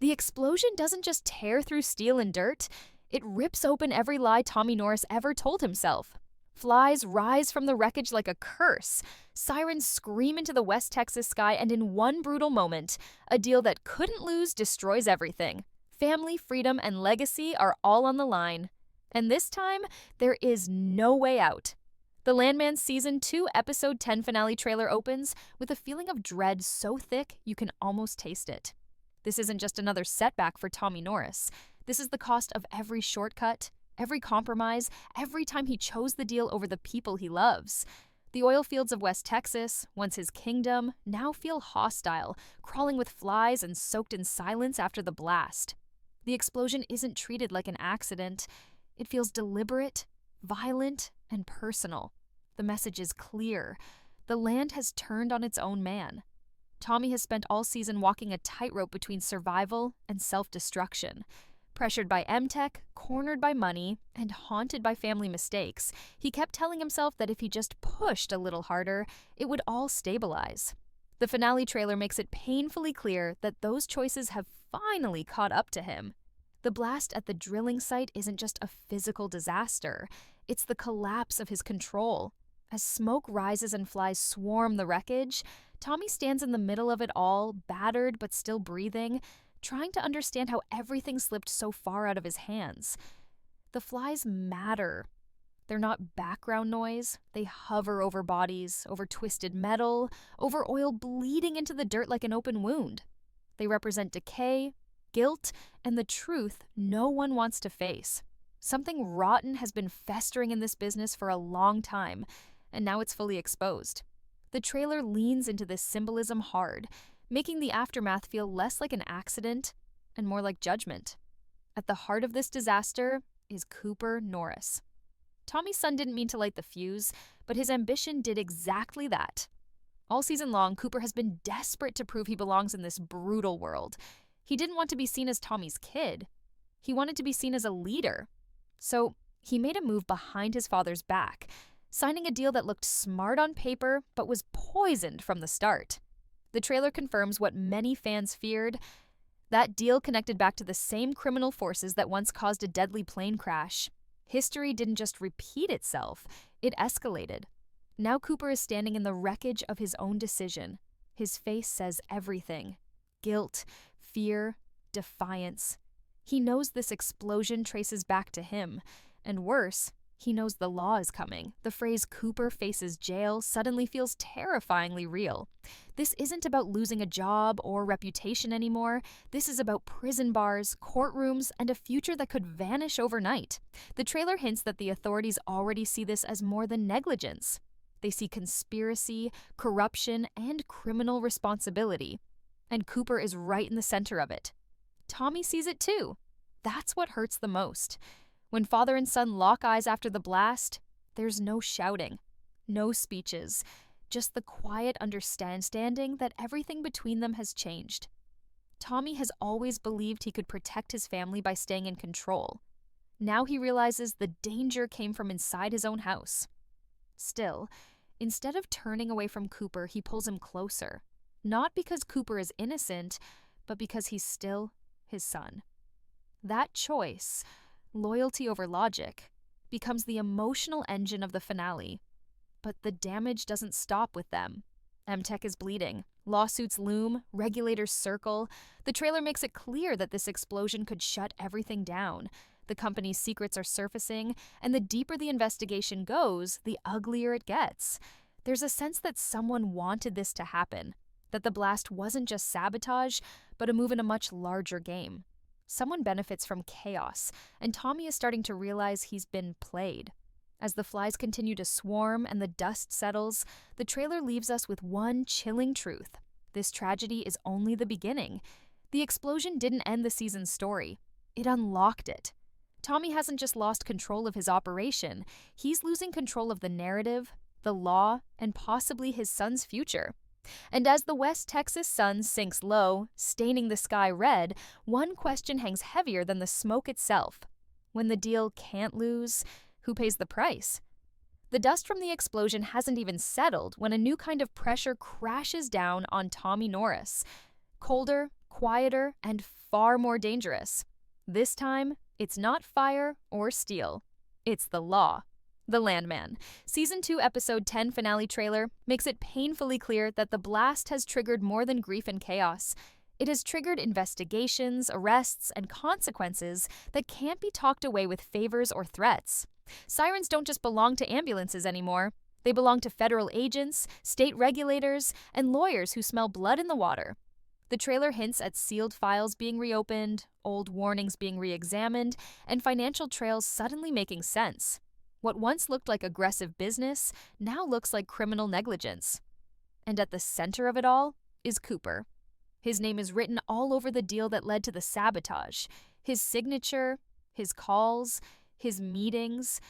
The explosion doesn't just tear through steel and dirt, it rips open every lie Tommy Norris ever told himself. Flies rise from the wreckage like a curse. Sirens scream into the West Texas sky, and in one brutal moment, a deal that couldn't lose destroys everything. Family, freedom, and legacy are all on the line. And this time, there is no way out. The Landman Season 2 Episode 10 finale trailer opens with a feeling of dread so thick you can almost taste it. This isn't just another setback for Tommy Norris. This is the cost of every shortcut, every compromise, every time he chose the deal over the people he loves. The oil fields of West Texas, once his kingdom, now feel hostile, crawling with flies and soaked in silence after the blast. The explosion isn't treated like an accident. It feels deliberate, violent, and personal. The message is clear. The land has turned on its own man. Tommy has spent all season walking a tightrope between survival and self-destruction. Pressured by M-Tech, cornered by money, and haunted by family mistakes, he kept telling himself that if he just pushed a little harder, it would all stabilize. The finale trailer makes it painfully clear that those choices have finally caught up to him. The blast at the drilling site isn't just a physical disaster, it's the collapse of his control. As smoke rises and flies swarm the wreckage, Tommy stands in the middle of it all, battered but still breathing, trying to understand how everything slipped so far out of his hands. The flies matter. They're not background noise. They hover over bodies, over twisted metal, over oil bleeding into the dirt like an open wound. They represent decay, guilt, and the truth no one wants to face. Something rotten has been festering in this business for a long time, and now it's fully exposed. The trailer leans into this symbolism hard, making the aftermath feel less like an accident and more like judgment. At the heart of this disaster is Cooper Norris. Tommy's son didn't mean to light the fuse, but his ambition did exactly that. All season long, Cooper has been desperate to prove he belongs in this brutal world. He didn't want to be seen as Tommy's kid. He wanted to be seen as a leader. So he made a move behind his father's back, signing a deal that looked smart on paper but was poisoned from the start. The trailer confirms what many fans feared. That deal connected back to the same criminal forces that once caused a deadly plane crash. History didn't just repeat itself, it escalated. Now Cooper is standing in the wreckage of his own decision. His face says everything. Guilt, fear, defiance. He knows this explosion traces back to him. And worse, he knows the law is coming. The phrase "Cooper faces jail" suddenly feels terrifyingly real. This isn't about losing a job or reputation anymore. This is about prison bars, courtrooms, and a future that could vanish overnight. The trailer hints that the authorities already see this as more than negligence. They see conspiracy, corruption, and criminal responsibility. And Cooper is right in the center of it. Tommy sees it too. That's what hurts the most. When father and son lock eyes after the blast, there's no shouting, no speeches, just the quiet understanding that everything between them has changed. Tommy has always believed he could protect his family by staying in control. Now he realizes the danger came from inside his own house. Still, instead of turning away from Cooper, he pulls him closer. Not because Cooper is innocent, but because he's still his son. That choice, loyalty over logic, becomes the emotional engine of the finale. But the damage doesn't stop with them. M-Tech is bleeding. Lawsuits loom, regulators circle. The trailer makes it clear that this explosion could shut everything down. The company's secrets are surfacing, and the deeper the investigation goes, the uglier it gets. There's a sense that someone wanted this to happen, that the blast wasn't just sabotage, but a move in a much larger game. Someone benefits from chaos, and Tommy is starting to realize he's been played. As the flies continue to swarm and the dust settles, the trailer leaves us with one chilling truth. This tragedy is only the beginning. The explosion didn't end the season's story. It unlocked it. Tommy hasn't just lost control of his operation, he's losing control of the narrative, the law, and possibly his son's future. And as the West Texas sun sinks low, staining the sky red, one question hangs heavier than the smoke itself. When the deal can't lose, who pays the price? The dust from the explosion hasn't even settled when a new kind of pressure crashes down on Tommy Norris. Colder, quieter, and far more dangerous. This time, it's not fire or steel. It's the law. The Landman. Season 2, Episode 10 finale trailer makes it painfully clear that the blast has triggered more than grief and chaos. It has triggered investigations, arrests, and consequences that can't be talked away with favors or threats. Sirens don't just belong to ambulances anymore. They belong to federal agents, state regulators, and lawyers who smell blood in the water. The trailer hints at sealed files being reopened, old warnings being re-examined, and financial trails suddenly making sense. What once looked like aggressive business now looks like criminal negligence. And at the center of it all is Cooper. His name is written all over the deal that led to the sabotage. His signature, his calls, his meetings.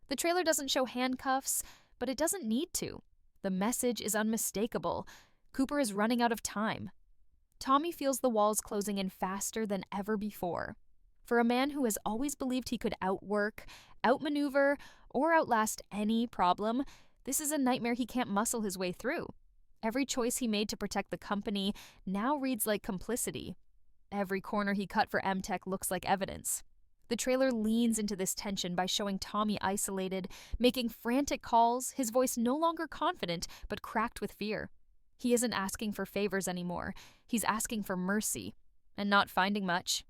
The trailer doesn't show handcuffs, but it doesn't need to. The message is unmistakable. Cooper is running out of time. Tommy feels the walls closing in faster than ever before. For a man who has always believed he could outwork, outmaneuver, or outlast any problem, this is a nightmare he can't muscle his way through. Every choice he made to protect the company now reads like complicity. Every corner he cut for MTech looks like evidence. The trailer leans into this tension by showing Tommy isolated, making frantic calls, his voice no longer confident but cracked with fear. He isn't asking for favors anymore. He's asking for mercy, and not finding much.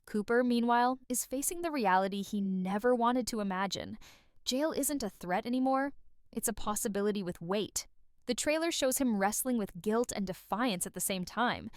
Cooper, meanwhile, is facing the reality he never wanted to imagine. Jail isn't a threat anymore. It's a possibility with weight. The trailer shows him wrestling with guilt and defiance at the same time.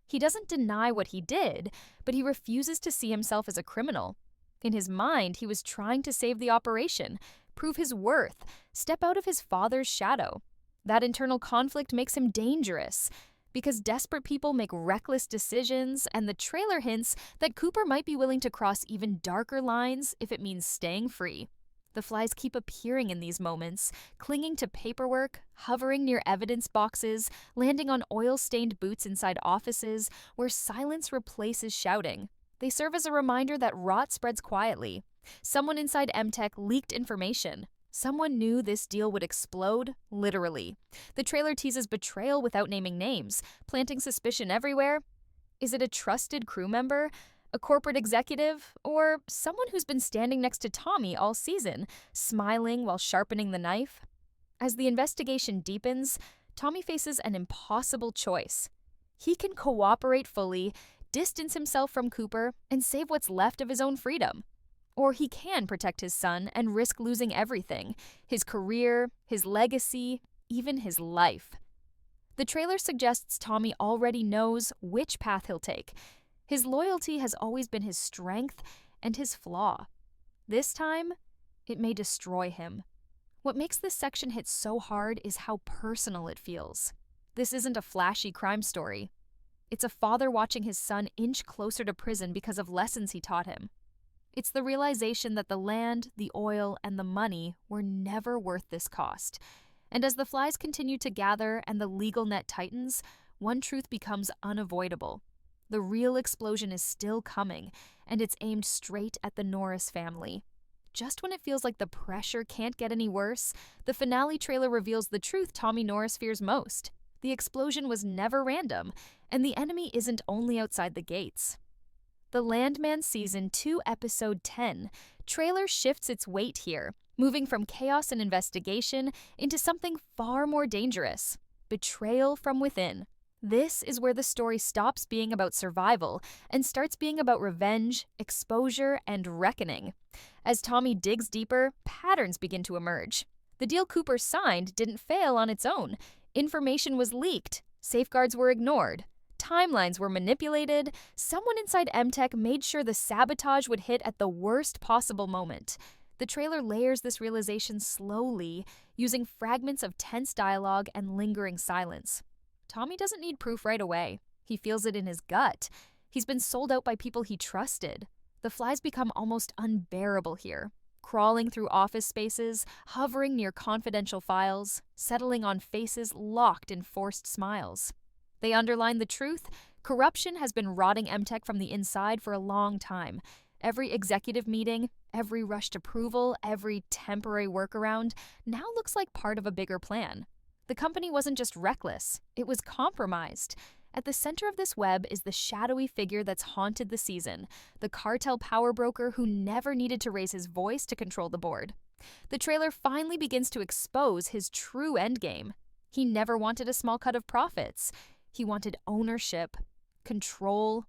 He doesn't deny what he did, but he refuses to see himself as a criminal. In his mind, he was trying to save the operation, prove his worth, step out of his father's shadow. That internal conflict makes him dangerous, because desperate people make reckless decisions, and the trailer hints that Cooper might be willing to cross even darker lines if it means staying free. The flies keep appearing in these moments, clinging to paperwork, hovering near evidence boxes, landing on oil-stained boots inside offices where silence replaces shouting. They serve as a reminder that rot spreads quietly. Someone inside MTech leaked information. Someone knew this deal would explode, literally. The trailer teases betrayal without naming names, planting suspicion everywhere. Is it a trusted crew member, a corporate executive, or someone who's been standing next to Tommy all season, smiling while sharpening the knife? As the investigation deepens, Tommy faces an impossible choice. He can cooperate fully, distance himself from Cooper, and save what's left of his own freedom. Or he can protect his son and risk losing everything, his career, his legacy, even his life. The trailer suggests Tommy already knows which path he'll take. His loyalty has always been his strength and his flaw. This time, it may destroy him. What makes this section hit so hard is how personal it feels. This isn't a flashy crime story. It's a father watching his son inch closer to prison because of lessons he taught him. It's the realization that the land, the oil, and the money were never worth this cost. And as the flies continue to gather and the legal net tightens, one truth becomes unavoidable. The real explosion is still coming, and it's aimed straight at the Norris family. Just when it feels like the pressure can't get any worse, the finale trailer reveals the truth Tommy Norris fears most. The explosion was never random, and the enemy isn't only outside the gates. The Landman Season 2, Episode 10 trailer shifts its weight here, moving from chaos and investigation into something far more dangerous: betrayal from within. This is where the story stops being about survival and starts being about revenge, exposure, and reckoning. As Tommy digs deeper, patterns begin to emerge. The deal Cooper signed didn't fail on its own. Information was leaked, safeguards were ignored, timelines were manipulated. Someone inside MTech made sure the sabotage would hit at the worst possible moment. The trailer layers this realization slowly, using fragments of tense dialogue and lingering silence. Tommy doesn't need proof right away. He feels it in his gut. He's been sold out by people he trusted. The flies become almost unbearable here, crawling through office spaces, hovering near confidential files, settling on faces locked in forced smiles. They underline the truth: corruption has been rotting MTech from the inside for a long time. Every executive meeting, every rushed approval, every temporary workaround now looks like part of a bigger plan. The company wasn't just reckless, it was compromised. At the center of this web is the shadowy figure that's haunted the season, the cartel power broker who never needed to raise his voice to control the board. The trailer finally begins to expose his true endgame. He never wanted a small cut of profits. He wanted ownership, control,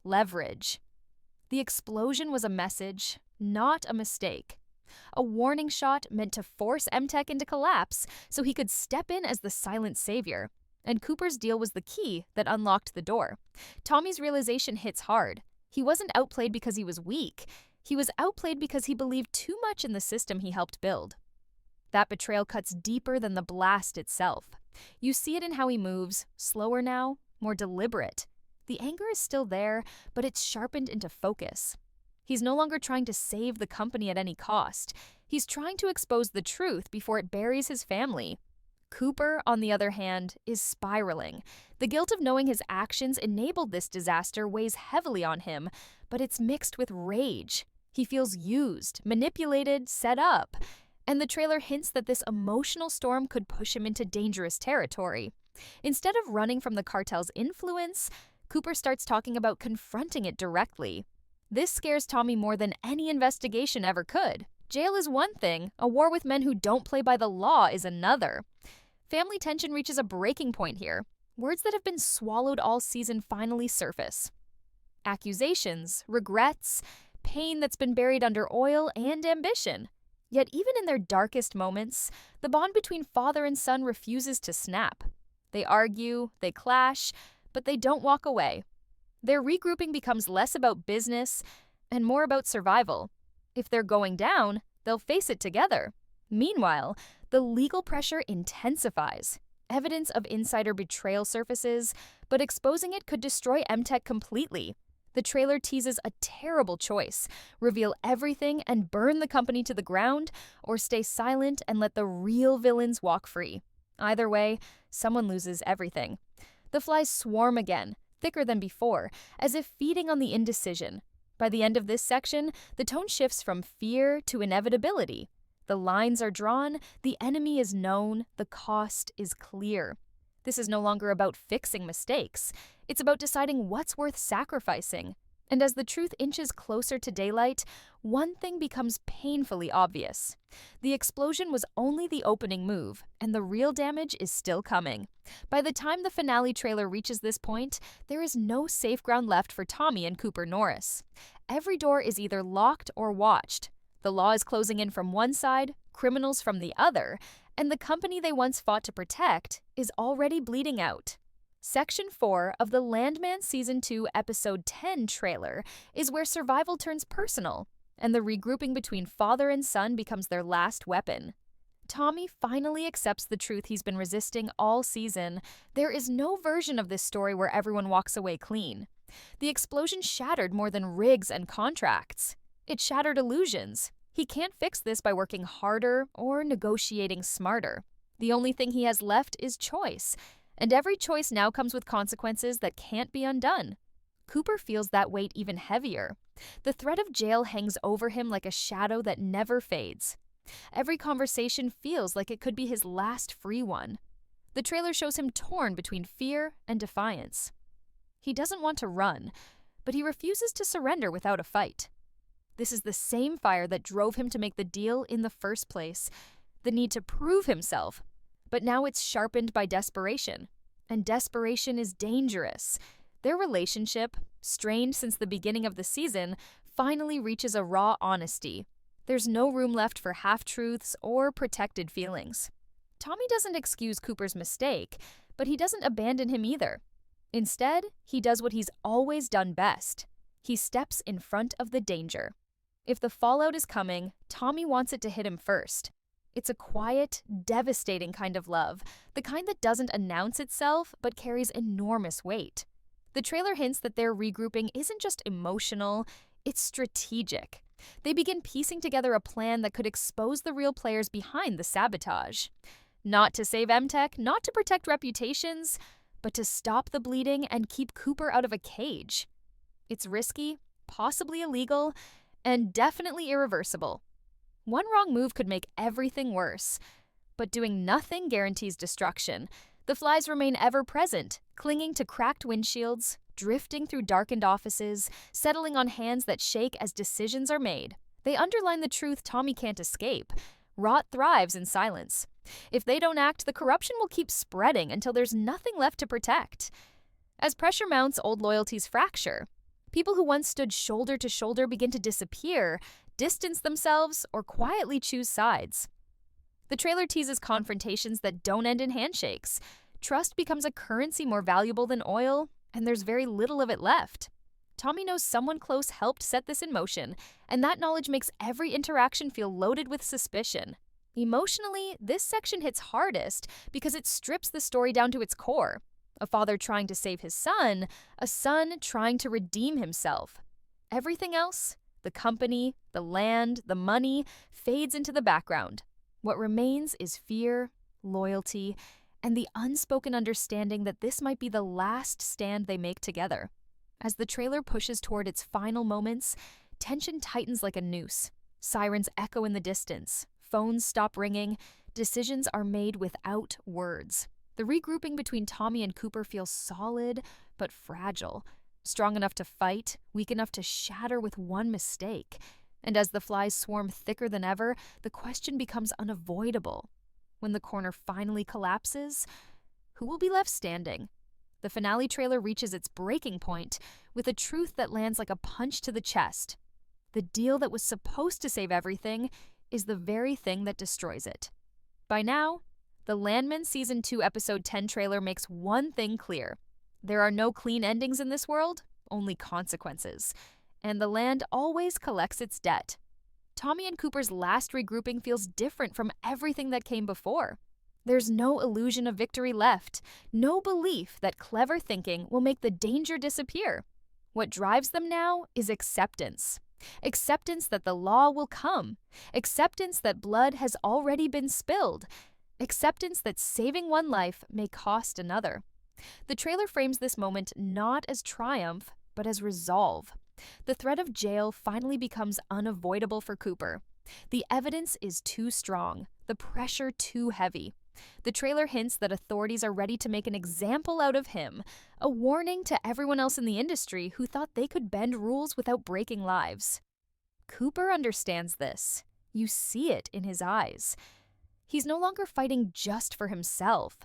leverage. The explosion was a message, not a mistake. A warning shot meant to force MTech into collapse so he could step in as the silent savior. And Cooper's deal was the key that unlocked the door. Tommy's realization hits hard. He wasn't outplayed because he was weak. He was outplayed because he believed too much in the system he helped build. That betrayal cuts deeper than the blast itself. You see it in how he moves, slower now, more deliberate. The anger is still there, but it's sharpened into focus. He's no longer trying to save the company at any cost. He's trying to expose the truth before it buries his family. Cooper, on the other hand, is spiraling. The guilt of knowing his actions enabled this disaster weighs heavily on him, but it's mixed with rage. He feels used, manipulated, set up. And the trailer hints that this emotional storm could push him into dangerous territory. Instead of running from the cartel's influence, Cooper starts talking about confronting it directly. This scares Tommy more than any investigation ever could. Jail is one thing, a war with men who don't play by the law is another. Family tension reaches a breaking point here. Words that have been swallowed all season finally surface. Accusations, regrets, pain that's been buried under oil, and ambition. Yet even in their darkest moments, the bond between father and son refuses to snap. They argue, they clash, but they don't walk away. Their regrouping becomes less about business and more about survival. If they're going down, they'll face it together. Meanwhile, the legal pressure intensifies. Evidence of insider betrayal surfaces, but exposing it could destroy MTech completely. The trailer teases a terrible choice: reveal everything and burn the company to the ground, or stay silent and let the real villains walk free. Either way, someone loses everything. The flies swarm again, thicker than before, as if feeding on the indecision. By the end of this section, the tone shifts from fear to inevitability. The lines are drawn, the enemy is known, the cost is clear. This is no longer about fixing mistakes. It's about deciding what's worth sacrificing. And as the truth inches closer to daylight, one thing becomes painfully obvious. The explosion was only the opening move, and the real damage is still coming. By the time the finale trailer reaches this point, there is no safe ground left for Tommy and Cooper Norris. Every door is either locked or watched. The law is closing in from one side, criminals from the other, and the company they once fought to protect is already bleeding out. Section 4 of the Landman Season 2 Episode 10 trailer is where survival turns personal, and the regrouping between father and son becomes their last weapon. Tommy finally accepts the truth he's been resisting all season. There is no version of this story where everyone walks away clean. The explosion shattered more than rigs and contracts. It shattered illusions. He can't fix this by working harder or negotiating smarter. The only thing he has left is choice, and every choice now comes with consequences that can't be undone. Cooper feels that weight even heavier. The threat of jail hangs over him like a shadow that never fades. Every conversation feels like it could be his last free one. The trailer shows him torn between fear and defiance. He doesn't want to run, but he refuses to surrender without a fight. This is the same fire that drove him to make the deal in the first place, the need to prove himself. But now it's sharpened by desperation, and desperation is dangerous. Their relationship, strained since the beginning of the season, finally reaches a raw honesty. There's no room left for half-truths or protected feelings. Tommy doesn't excuse Cooper's mistake, but he doesn't abandon him either. Instead, he does what he's always done best. He steps in front of the danger. If the fallout is coming, Tommy wants it to hit him first. It's a quiet, devastating kind of love, the kind that doesn't announce itself but carries enormous weight. The trailer hints that their regrouping isn't just emotional, it's strategic. They begin piecing together a plan that could expose the real players behind the sabotage. Not to save MTech, not to protect reputations, but to stop the bleeding and keep Cooper out of a cage. It's risky, possibly illegal, and definitely irreversible. One wrong move could make everything worse, but doing nothing guarantees destruction. The flies remain ever present, clinging to cracked windshields, drifting through darkened offices, settling on hands that shake as decisions are made. They underline the truth Tommy can't escape. Rot thrives in silence. If they don't act, the corruption will keep spreading until there's nothing left to protect. As pressure mounts, old loyalties fracture. People who once stood shoulder to shoulder begin to disappear, distance themselves, or quietly choose sides. The trailer teases confrontations that don't end in handshakes. Trust becomes a currency more valuable than oil, and there's very little of it left. Tommy knows someone close helped set this in motion, and that knowledge makes every interaction feel loaded with suspicion. Emotionally, this section hits hardest because it strips the story down to its core. A father trying to save his son, a son trying to redeem himself. Everything else, the company, the land, the money, fades into the background. What remains is fear, loyalty, and the unspoken understanding that this might be the last stand they make together. As the trailer pushes toward its final moments, tension tightens like a noose. Sirens echo in the distance. Phones stop ringing. Decisions are made without words. The regrouping between Tommy and Cooper feels solid but fragile. Strong enough to fight, weak enough to shatter with one mistake. And as the flies swarm thicker than ever, the question becomes unavoidable. When the corner finally collapses, who will be left standing? The finale trailer reaches its breaking point with a truth that lands like a punch to the chest. The deal that was supposed to save everything is the very thing that destroys it. By now, the Landman Season 2 Episode 10 trailer makes one thing clear. There are no clean endings in this world, only consequences. And the land always collects its debt. Tommy and Cooper's last regrouping feels different from everything that came before. There's no illusion of victory left, no belief that clever thinking will make the danger disappear. What drives them now is acceptance. Acceptance that the law will come. Acceptance that blood has already been spilled. Acceptance that saving one life may cost another. The trailer frames this moment not as triumph, but as resolve. The threat of jail finally becomes unavoidable for Cooper. The evidence is too strong, the pressure too heavy. The trailer hints that authorities are ready to make an example out of him, a warning to everyone else in the industry who thought they could bend rules without breaking lives. Cooper understands this. You see it in his eyes. He's no longer fighting just for himself.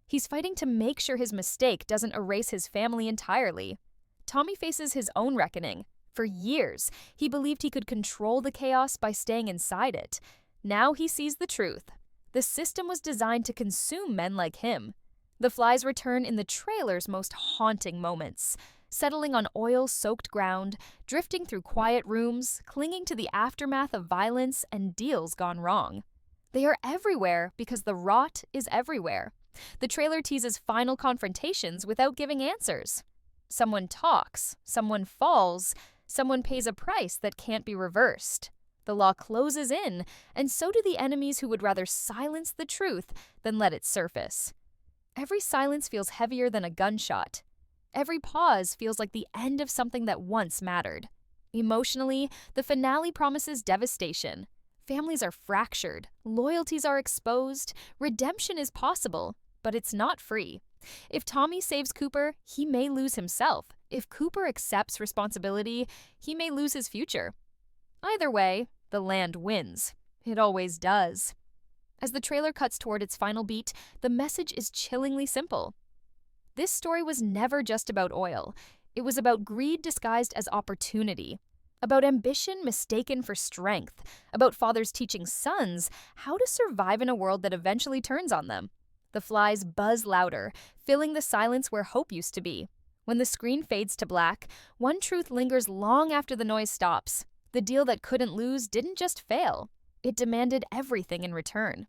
He's fighting to make sure his mistake doesn't erase his family entirely. Tommy faces his own reckoning. For years, he believed he could control the chaos by staying inside it. Now he sees the truth. The system was designed to consume men like him. The flies return in the trailer's most haunting moments, settling on oil-soaked ground, drifting through quiet rooms, clinging to the aftermath of violence and deals gone wrong. They are everywhere because the rot is everywhere. The trailer teases final confrontations without giving answers. Someone talks, someone falls, someone pays a price that can't be reversed. The law closes in, and so do the enemies who would rather silence the truth than let it surface. Every silence feels heavier than a gunshot. Every pause feels like the end of something that once mattered. Emotionally, the finale promises devastation. Families are fractured, loyalties are exposed, redemption is possible, but it's not free. If Tommy saves Cooper, he may lose himself. If Cooper accepts responsibility, he may lose his future. Either way, the land wins. It always does. As the trailer cuts toward its final beat, the message is chillingly simple. This story was never just about oil. It was about greed disguised as opportunity. About ambition mistaken for strength. About fathers teaching sons how to survive in a world that eventually turns on them. The flies buzz louder, filling the silence where hope used to be. When the screen fades to black, one truth lingers long after the noise stops. The deal that couldn't lose didn't just fail. It demanded everything in return.